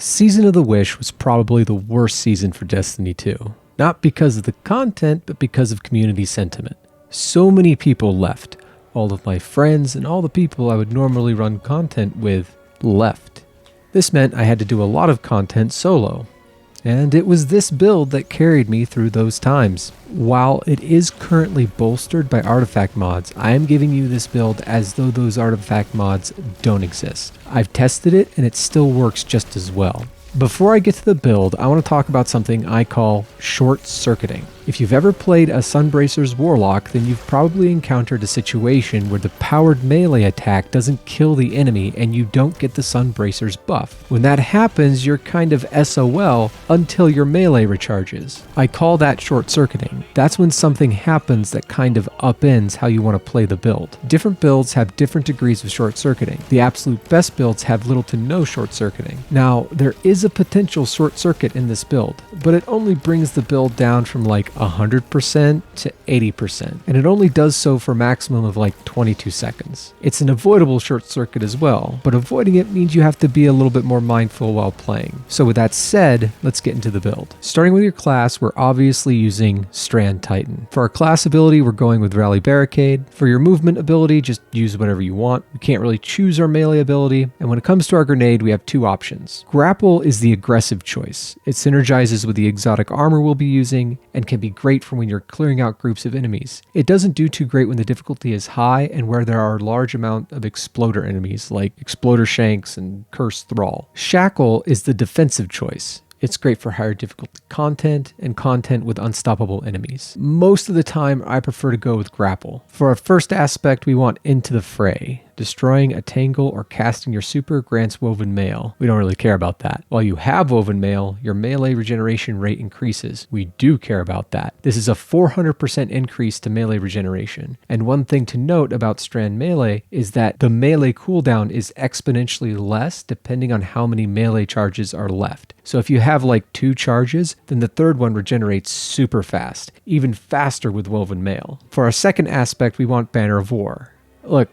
Season of the Wish was probably the worst season for Destiny 2. Not because of the content, but because of community sentiment. So many people left. All of my friends and all the people I would normally run content with left. This meant I had to do a lot of content solo. And it was this build that carried me through those times. While it is currently bolstered by artifact mods, I am giving you this build as though those artifact mods don't exist. I've tested it and it still works just as well. Before I get to the build, I want to talk about something I call short-circuiting. If you've ever played a Sunbracer's Warlock, then you've probably encountered a situation where the powered melee attack doesn't kill the enemy and you don't get the Sunbracer's buff. When that happens, you're kind of SOL until your melee recharges. I call that short-circuiting. That's when something happens that kind of upends how you want to play the build. Different builds have different degrees of short-circuiting. The absolute best builds have little to no short-circuiting. Now, there is a potential short-circuit in this build, but it only brings the build down from like 100% to 80%, and it only does so for a maximum of like 22 seconds. It's an avoidable short circuit as well, but avoiding it means you have to be a little bit more mindful while playing. So with that said, let's get into the build. Starting with your class, we're obviously using Strand Titan. For our class ability, we're going with Rally Barricade. For your movement ability, just use whatever you want. We can't really choose our melee ability, and when it comes to our grenade, we have two options. Grapple is the aggressive choice. It synergizes with the exotic armor we'll be using, and can be great for when you're clearing out groups of enemies. It doesn't do too great when the difficulty is high and where there are a large amount of exploder enemies like Exploder Shanks and Cursed Thrall. Shackle is the defensive choice. It's great for higher difficulty content and content with unstoppable enemies. Most of the time, I prefer to go with Grapple. For our first aspect, we want Into the Fray. Destroying a tangle or casting your super grants Woven Mail. We don't really care about that. While you have Woven Mail, your melee regeneration rate increases. We do care about that. This is a 400% increase to melee regeneration. And one thing to note about Strand Melee is that the melee cooldown is exponentially less depending on how many melee charges are left. So if you have like 2 charges, then the third one regenerates super fast, even faster with Woven Mail. For our second aspect, we want Banner of War. Look,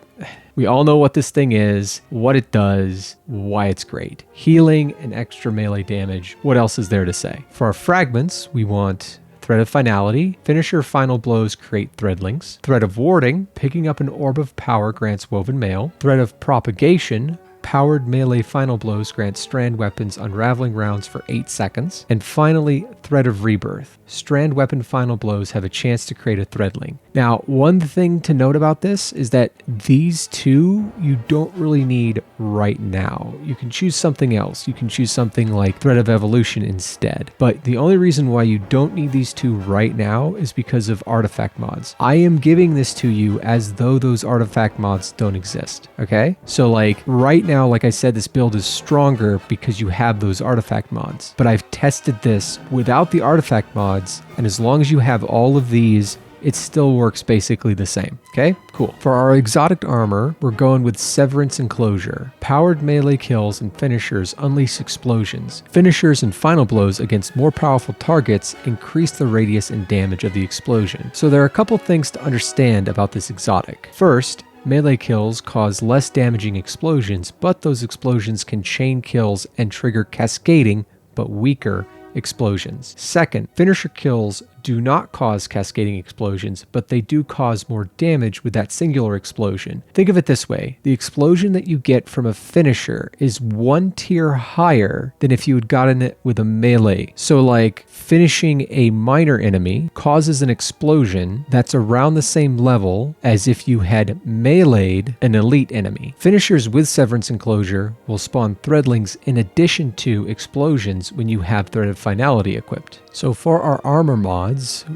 we all know what this thing is, what it does, why it's great. Healing and extra melee damage. What else is there to say? For our fragments, we want Thread of Finality. Finisher final blows create threadlings. Thread of Warding. Picking up an orb of power grants Woven Mail. Thread of Propagation. Powered melee final blows grant strand weapons unraveling rounds for 8 seconds. And finally, Thread of Rebirth. Strand weapon final blows have a chance to create a threadling. Now, one thing to note about this is that these two you don't really need right now. You can choose something else. You can choose something like Thread of Evolution instead. But the only reason why you don't need these two right now is because of artifact mods. I am giving this to you as though those artifact mods don't exist, okay? So like right now, like I said, this build is stronger because you have those artifact mods. But I've tested this without the artifact mods, and as long as you have all of these, it still works basically the same. Okay, cool. For our exotic armor, we're going with Severance Enclosure. Powered melee kills and finishers unleash explosions. Finishers and final blows against more powerful targets increase the radius and damage of the explosion. So there are a couple things to understand about this exotic. First, melee kills cause less damaging explosions, but those explosions can chain kills and trigger cascading, but weaker explosions. Second, finisher kills do not cause cascading explosions, but they do cause more damage with that singular explosion. Think of it this way. The explosion that you get from a finisher is 1 tier higher than if you had gotten it with a melee. So like finishing a minor enemy causes an explosion that's around the same level as if you had meleeed an elite enemy. Finishers with Severance Enclosure will spawn threadlings in addition to explosions when you have Thread of Finality equipped. So for our armor mods,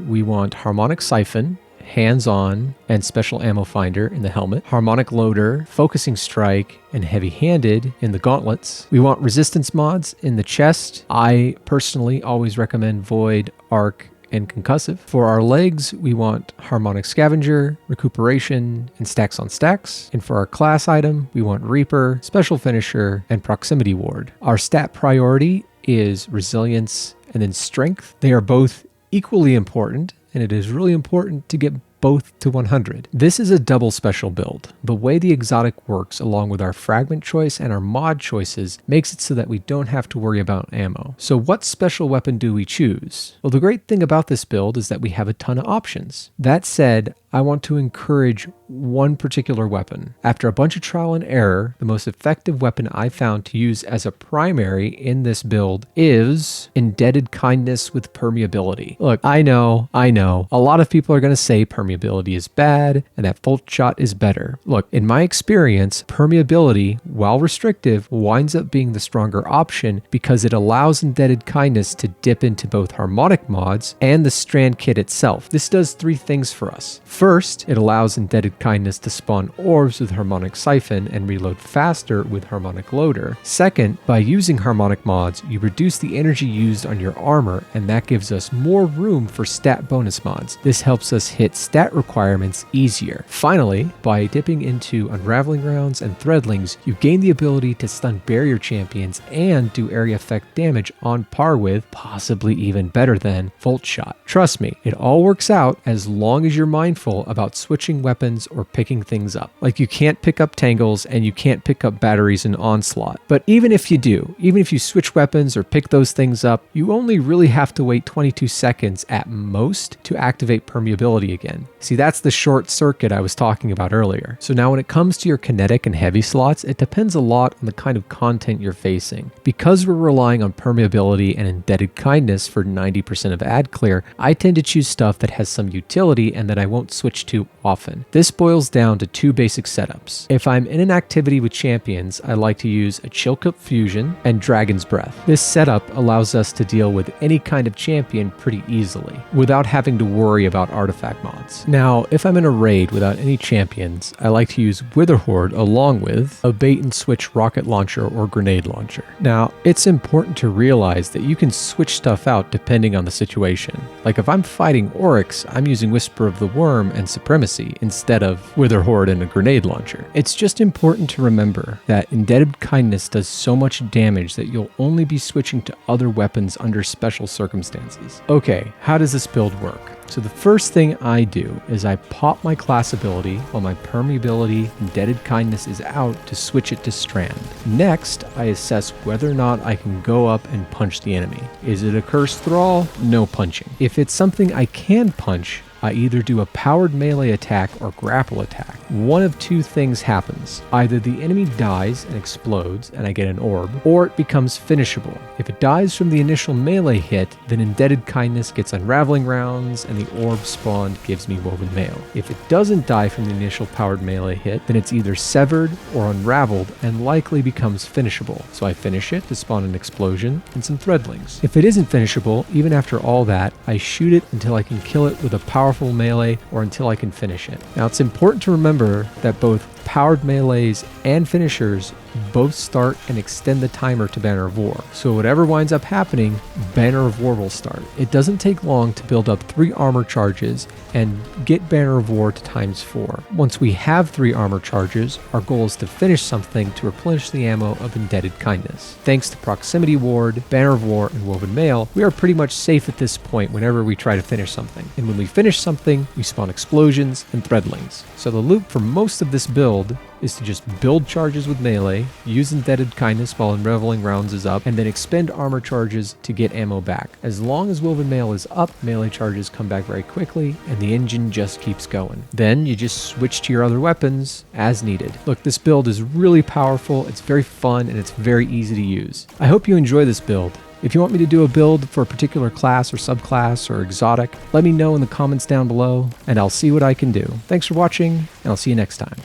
we want Harmonic Siphon, Hands-On, and Special Ammo Finder in the helmet, Harmonic Loader, Focusing Strike, and Heavy-Handed in the gauntlets. We want resistance mods in the chest. I personally always recommend Void, Arc, and Concussive. For our legs, we want Harmonic Scavenger, Recuperation, and Stacks on Stacks. And for our class item, we want Reaper, Special Finisher, and Proximity Ward. Our stat priority is Resilience and then Strength. They are both equally important, and it is really important to get both to 100. This is a double special build. The way the exotic works along with our fragment choice and our mod choices makes it so that we don't have to worry about ammo. So what special weapon do we choose? Well, the great thing about this build is that we have a ton of options. That said, I want to encourage one particular weapon. After a bunch of trial and error, the most effective weapon I found to use as a primary in this build is Indebted Kindness with Permeability. Look, I know, a lot of people are going to say permeability is bad and that Volt Shot is better. Look, in my experience, permeability, while restrictive, winds up being the stronger option because it allows Indebted Kindness to dip into both harmonic mods and the Strand kit itself. This does 3 things for us. First, it allows Indebted Kindness to spawn orbs with Harmonic Siphon and reload faster with Harmonic Loader. Second, by using harmonic mods, you reduce the energy used on your armor, and that gives us more room for stat bonus mods. This helps us hit stat requirements easier. Finally, by dipping into Unraveling Rounds and Threadlings, you gain the ability to stun barrier champions and do area effect damage on par with, possibly even better than, Volt Shot. Trust me, it all works out as long as you're mindful about switching weapons or picking things up. Like, you can't pick up Tangles and you can't pick up batteries in Onslaught. But even if you do, even if you switch weapons or pick those things up, you only really have to wait 22 seconds at most to activate permeability again. See, that's the short circuit I was talking about earlier. So now when it comes to your kinetic and heavy slots, it depends a lot on the kind of content you're facing. Because we're relying on permeability and Indebted Kindness for 90% of ad clear, I tend to choose stuff that has some utility and that I won't switch to often. This boils down to 2 basic setups. If I'm in an activity with champions, I like to use a Chilkup Fusion and Dragon's Breath. This setup allows us to deal with any kind of champion pretty easily, without having to worry about artifact mods. Now, if I'm in a raid without any champions, I like to use Witherhoard along with a bait and switch rocket launcher or grenade launcher. Now, it's important to realize that you can switch stuff out depending on the situation. Like if I'm fighting Oryx, I'm using Whisper of the Worm and Supremacy instead of Witherhoard and a grenade launcher. It's just important to remember that Indebted Kindness does so much damage that you'll only be switching to other weapons under special circumstances. Okay, how does this build work? So the first thing I do is I pop my class ability while my permeability Indebted Kindness is out to switch it to Strand. Next, I assess whether or not I can go up and punch the enemy. Is it a Cursed Thrall? No punching. If it's something I can punch, I either do a powered melee attack or grapple attack. One of 2 things happens. Either the enemy dies and explodes and I get an orb, or it becomes finishable. If it dies from the initial melee hit, then Indebted Kindness gets Unraveling Rounds and the orb spawned gives me Woven Mail. If it doesn't die from the initial powered melee hit, then it's either severed or unraveled and likely becomes finishable. So I finish it to spawn an explosion and some Threadlings. If it isn't finishable, even after all that, I shoot it until I can kill it with a powerful melee or until I can finish it. Now, it's important to remember that both powered melees and finishers both start and extend the timer to Banner of War. So whatever winds up happening, Banner of War will start. It doesn't take long to build up 3 armor charges and get Banner of War to ×4. Once we have 3 armor charges, our goal is to finish something to replenish the ammo of Indebted Kindness. Thanks to Proximity Ward, Banner of War, and Woven Mail, we are pretty much safe at this point whenever we try to finish something. And when we finish something, we spawn explosions and Threadlings. So the loop for most of this build is to just build charges with melee, use Indebted Kindness while Unraveling Rounds is up, and then expend armor charges to get ammo back. As long as Woven Mail is up, melee charges come back very quickly, and the engine just keeps going. Then you just switch to your other weapons as needed. Look, this build is really powerful, it's very fun, and it's very easy to use. I hope you enjoy this build. If you want me to do a build for a particular class or subclass or exotic, let me know in the comments down below, and I'll see what I can do. Thanks for watching, and I'll see you next time.